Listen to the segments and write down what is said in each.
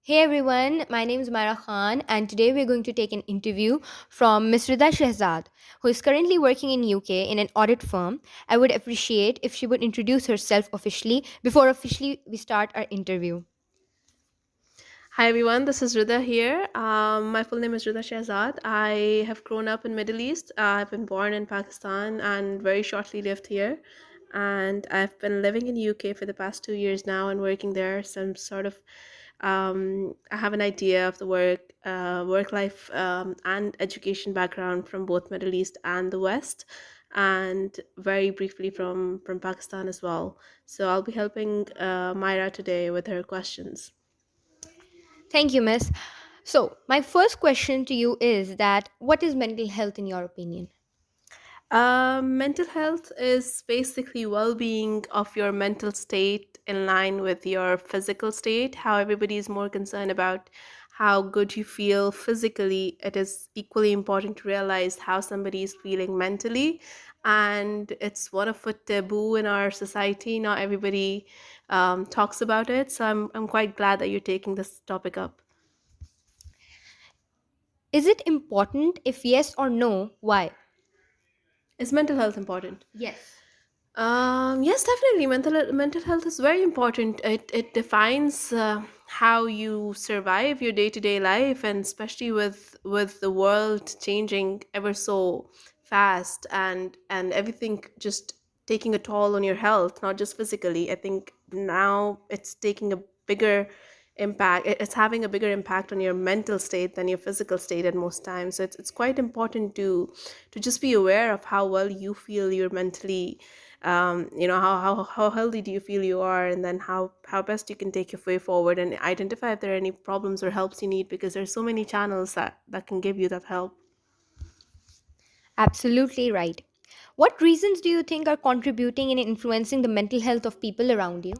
Hey everyone, my name is Maira Khan, and today we're going to take an interview from Miss Rida Shehzaad, who is currently working in UK in an audit firm. I would appreciate if she would introduce herself officially before officially we start our interview. Hi everyone, this is Rida here. My full name is Rida Shehzaad. I have grown up in Middle East. I've been born in Pakistan and very shortly lived here. And I've been living in UK for the past 2 years now and working there. Some sort of, I have an idea of the work life, and education background from both Middle East and the West, and very briefly from Pakistan as well. So I'll be helping Myra today with her questions. Thank you, Miss. So, my first question to you is that what is mental health in your opinion? Mental health is basically well being of your mental state in line with your physical state. How everybody is more concerned about how good you feel physically, it is equally important to realize how somebody is feeling mentally. And it's one of a taboo in our society. Not everybody talks about it. So I'm quite glad that you're taking this topic up. Is it important? If yes or no, why? Is mental health important? Yes. Yes, definitely. Mental health is very important. It defines how you survive your day to day life, and especially with the world changing ever so fast, and everything just taking a toll on your health, not just physically. I think now it's taking a bigger impact. It's having a bigger impact on your mental state than your physical state at most times. So it's quite important to just be aware of how well you feel you're mentally, how healthy do you feel you are, and then how best you can take your way forward and identify if there are any problems or helps you need, because there's so many channels that can give you that help. Absolutely right. What reasons do you think are contributing and influencing the mental health of people around you?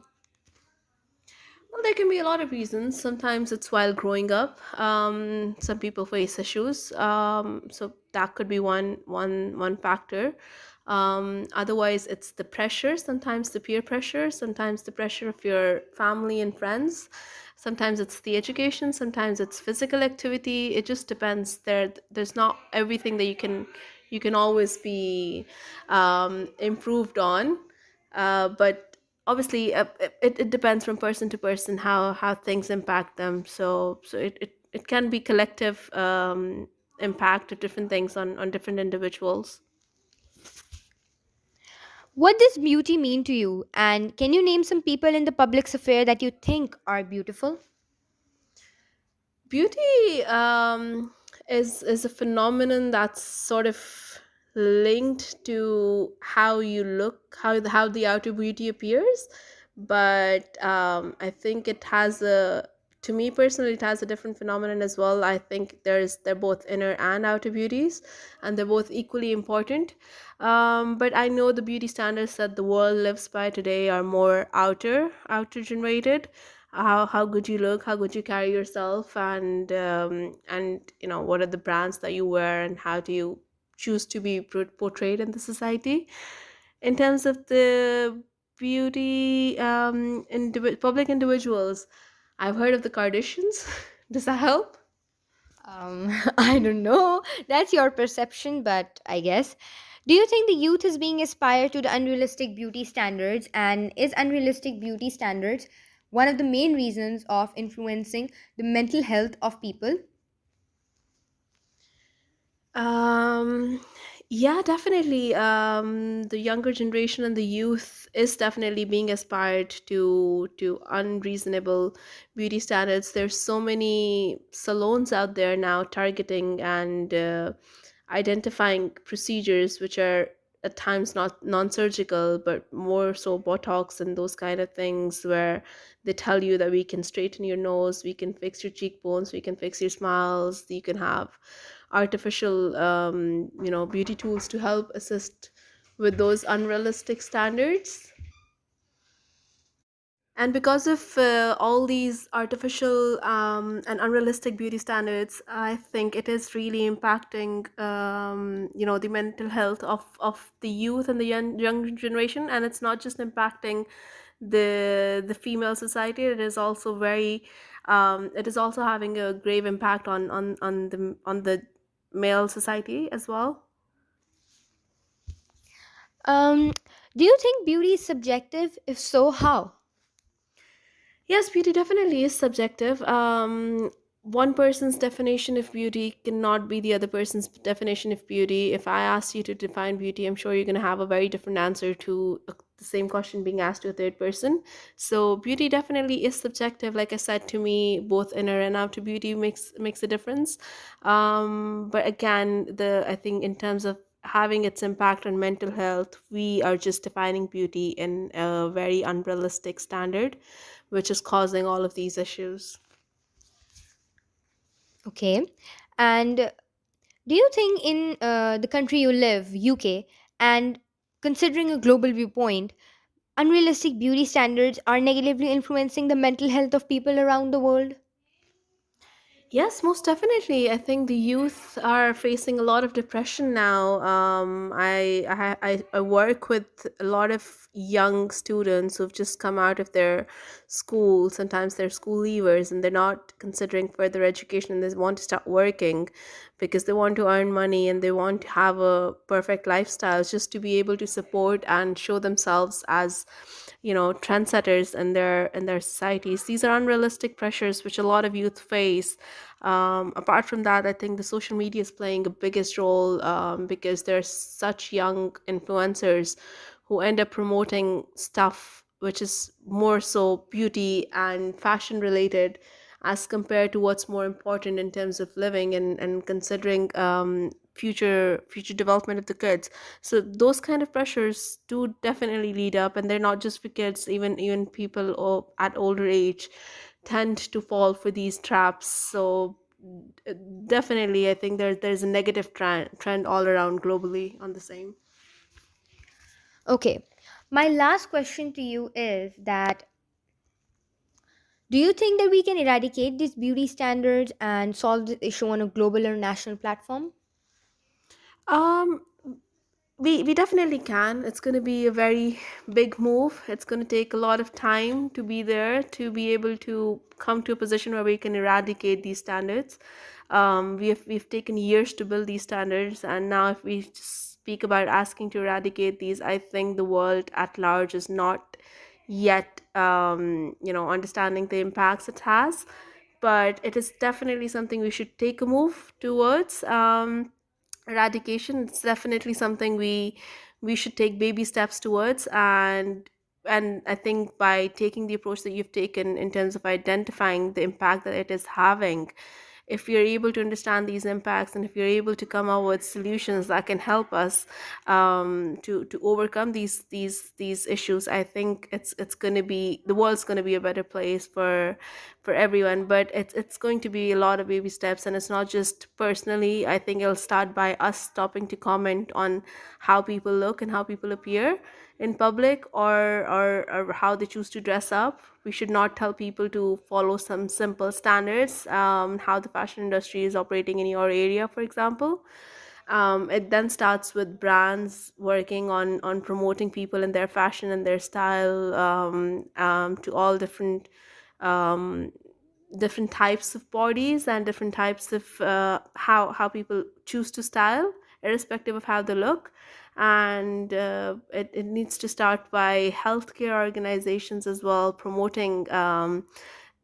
Well, there can be a lot of reasons. Sometimes it's while growing up. Some people face issues, so that could be one factor. Otherwise, it's the pressure. Sometimes the peer pressure. Sometimes the pressure of your family and friends. Sometimes it's the education. Sometimes it's physical activity. It just depends. There's not everything that you can always be improved on, but obviously it depends from person to person how things impact them. So it can be collective impact of different things on different individuals. What does beauty mean to you? And can you name some people in the public sphere that you think are beautiful? Beauty is a phenomenon that's sort of linked to how you look, how the outer beauty appears. But I think it has a to me personally, it has a different phenomenon as well. I think they're both inner and outer beauties, and they're both equally important. But I know the beauty standards that the world lives by today are more outer generated. How good you look, how good you carry yourself, and what are the brands that you wear, and how do you choose to be portrayed in the society. In terms of the beauty, public individuals, I've heard of the Kardashians. Does that help? I don't know. That's your perception, but I guess. Do you think the youth is being aspired to the unrealistic beauty standards? And is unrealistic beauty standards one of the main reasons of influencing the mental health of people? Um, yeah, definitely. The younger generation and the youth is definitely being aspired to unreasonable beauty standards. There's so many salons out there now targeting and identifying procedures which are at times not non-surgical, but more so Botox and those kind of things, where they tell you that we can straighten your nose, we can fix your cheekbones, we can fix your smiles, you can have artificial beauty tools to help assist with those unrealistic standards. And because of all these artificial and unrealistic beauty standards, I think it is really impacting, the mental health of the youth and the young generation. And it's not just impacting the female society. It is also very it is also having a grave impact on the male society as well. Um, do you think beauty is subjective? If so, how? Yes, beauty definitely is subjective. One person's definition of beauty cannot be the other person's definition of beauty. If I ask you to define beauty, I'm sure you're going to have a very different answer to the same question being asked to a third person. So beauty definitely is subjective. Like I said, to me, both inner and outer beauty makes a difference. But again, the I think in terms of having its impact on mental health, we are just defining beauty in a very unrealistic standard, which is causing all of these issues. Okay. And do you think in the country you live, UK, and considering a global viewpoint, unrealistic beauty standards are negatively influencing the mental health of people around the world? Yes, most definitely. I think the youth are facing a lot of depression now. I work with a lot of young students who've just come out of their school. Sometimes they're school leavers and they're not considering further education and they want to start working because they want to earn money and they want to have a perfect lifestyle just to be able to support and show themselves as, trendsetters in their societies. These are unrealistic pressures which a lot of youth face. Apart from that, I think the social media is playing a biggest role, because there's such young influencers who end up promoting stuff which is more so beauty and fashion related as compared to what's more important in terms of living and considering future development of the kids. So those kind of pressures do definitely lead up, and they're not just for kids. Even people at older age tend to fall for these traps. So uh, definitely, I think there's a negative trend all around globally on the same. Okay. My last question to you is that do you think that we can eradicate these beauty standards and solve the issue on a global or national platform? Um, we definitely can. It's going to be a very big move. It's going to take a lot of time to be there to be able to come to a position where we can eradicate these standards. We've taken years to build these standards, and now if we just speak about asking to eradicate these, I think the world at large is not yet understanding the impacts it has, but it is definitely something we should take a move towards. Eradication, it's definitely something we should take baby steps towards. And I think by taking the approach that you've taken in terms of identifying the impact that it is having, if you're able to understand these impacts and if you're able to come up with solutions that can help us to overcome these issues, I think it's going to be, the world's going to be a better place for everyone. But it's going to be a lot of baby steps, and it's not just personally. I think it'll start by us stopping to comment on how people look and how people appear in public, or how they choose to dress up. We should not tell people to follow some simple standards, how the fashion industry is operating in your area, for example. It then starts with brands working on promoting people and their fashion and their style, to all um, different types of bodies and different types of how people choose to style, irrespective of how they look. And it needs to start by healthcare organizations as well, promoting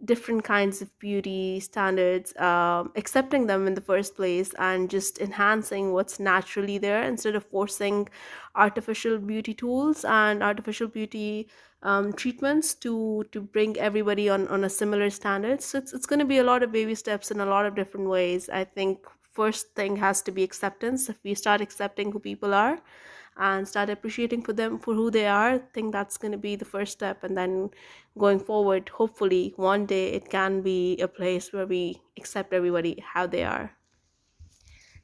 different kinds of beauty standards, accepting them in the first place, and just enhancing what's naturally there instead of forcing artificial beauty tools and artificial beauty treatments to bring everybody on a similar standard. So it's going to be a lot of baby steps in a lot of different ways. I think first thing has to be acceptance. If we start accepting who people are and start appreciating for them for who they are, I think that's going to be the first step. And then going forward, hopefully one day it can be a place where we accept everybody how they are.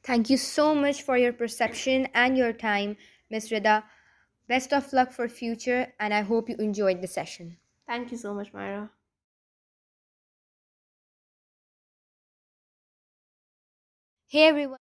Thank you so much for your perception and your time, Miss Rida. Best of luck for future, and I hope you enjoyed the session. Thank you so much, Myra. Hey everyone.